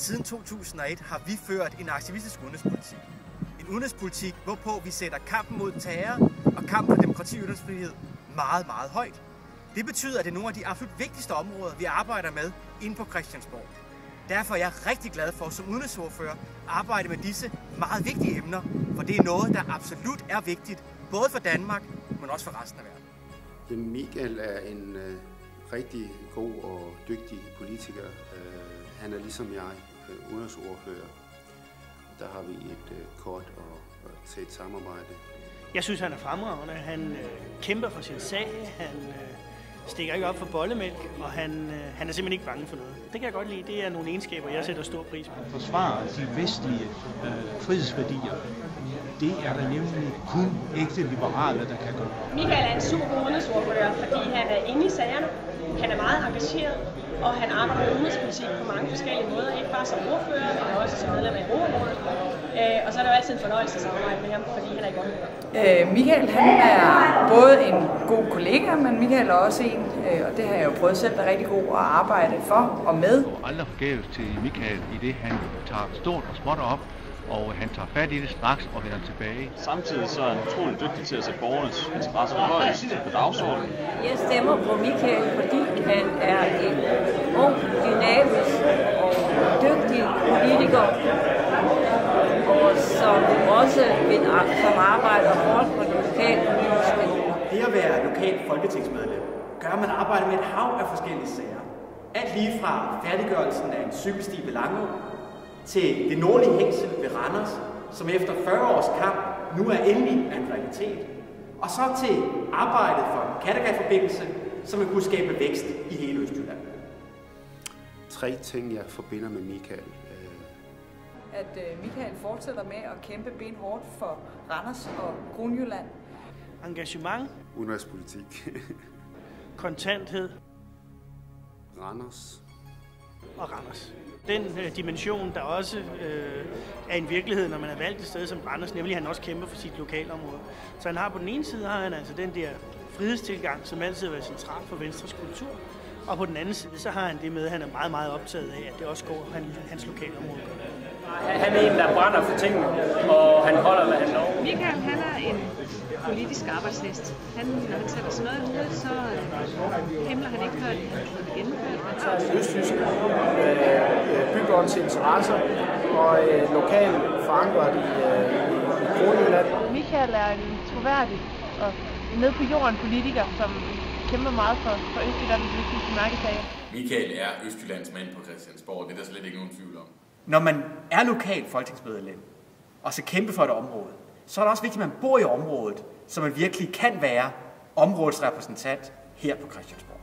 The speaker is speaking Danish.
Siden 2001 har vi ført en aktivistisk udenrigspolitik. En udenrigspolitik, hvorpå vi sætter kampen mod terror og kampen for demokrati og ytringsfrihed meget, meget højt. Det betyder, at det er nogle af de absolut vigtigste områder, vi arbejder med inde på Christiansborg. Derfor er jeg rigtig glad for som udenrigsordfører at arbejde med disse meget vigtige emner, for det er noget, der absolut er vigtigt, både for Danmark, men også for resten af verden. Michael er en rigtig god og dygtig politiker. Han er ligesom jeg udenrigsordfører. Der har vi et kort og tæt samarbejde. Jeg synes, han er fremragende. Han kæmper for sin sag. Han stikker ikke op for bollemælk, og han er simpelthen ikke bange for noget. Det kan jeg godt lide. Det er nogle egenskaber, jeg sætter stor pris på. Forsvare de vestlige frihedsværdier. Det er der nemlig kun ægte liberale, der kan gøre. Michael er en super god udenrigsordfører, fordi han er inde i sagerne. Han er meget engageret, og han arbejder med udenrigspolitik på mange forskellige måder. Ikke bare som ordfører, men også som medlem af Europarådet. Og så er det jo altid en fornøjelse at samarbejde med ham, fordi han er i godt humør. Michael, han er både en god kollega, men Michael er også en, og det har jeg jo prøvet selv, er rigtig god at arbejde for og med. Og aldrig forgæves til Michael i det, han tager stort og småt op, og han tager fat i det straks og vender tilbage. Samtidig så er han utrolig dygtig til at sætte borgernes interesser højst på dagsordenen. Jeg stemmer på Michael, fordi han er en ung, dynamisk og dygtig politiker, og som også som arbejder hårdt på det lokale politiske. Det at være lokalt folketingsmedlem gør, at man arbejder med et hav af forskellige sager. Alt lige fra færdiggørelsen af en cykelsti ved Langå, til det nordlige hængsel ved Randers, som efter 40 års kamp nu er endelig en realitet. Og så til arbejdet for Kattegat-forbindelse, som vil kunne skabe vækst i hele Østjylland. 3 ting, jeg forbinder med Michael. At Michael fortsætter med at kæmpe benhårdt for Randers og Kronjylland. Engagement. Udenrigspolitik. Kontanthed. Randers. Og Randers. Den dimension, der også er en virkelighed, når man er valgt et sted som Randers, nemlig at han også kæmper for sit lokalområde. Så han har på den ene side har han altså den der frihedstilgang, som altid har været central for Venstres kultur. Og på den anden side, så har han det med, at han er meget, meget optaget af, at det også går hans lokalområde. Han er en, der brænder for tingene, og han holder, hvad han lover. Michael, han er en politisk arbejdshest. Når han sætter sig noget i hovedet, så himler han ikke før det er gennemført. Han tager de østtyske bybånds interesser og lokalt forankret i Kronjylland. Michael er en troværdig og ned på jorden politiker, som kæmper meget for Østjyllands vigtigste mærkesager. Michael er Østjyllands mand på Christiansborg, det er der slet ikke nogen tvivl om. Når man er lokal folketingsmedlem og skal kæmpe for et område, så er det også vigtigt, at man bor i området, så man virkelig kan være områdets repræsentant her på Christiansborg.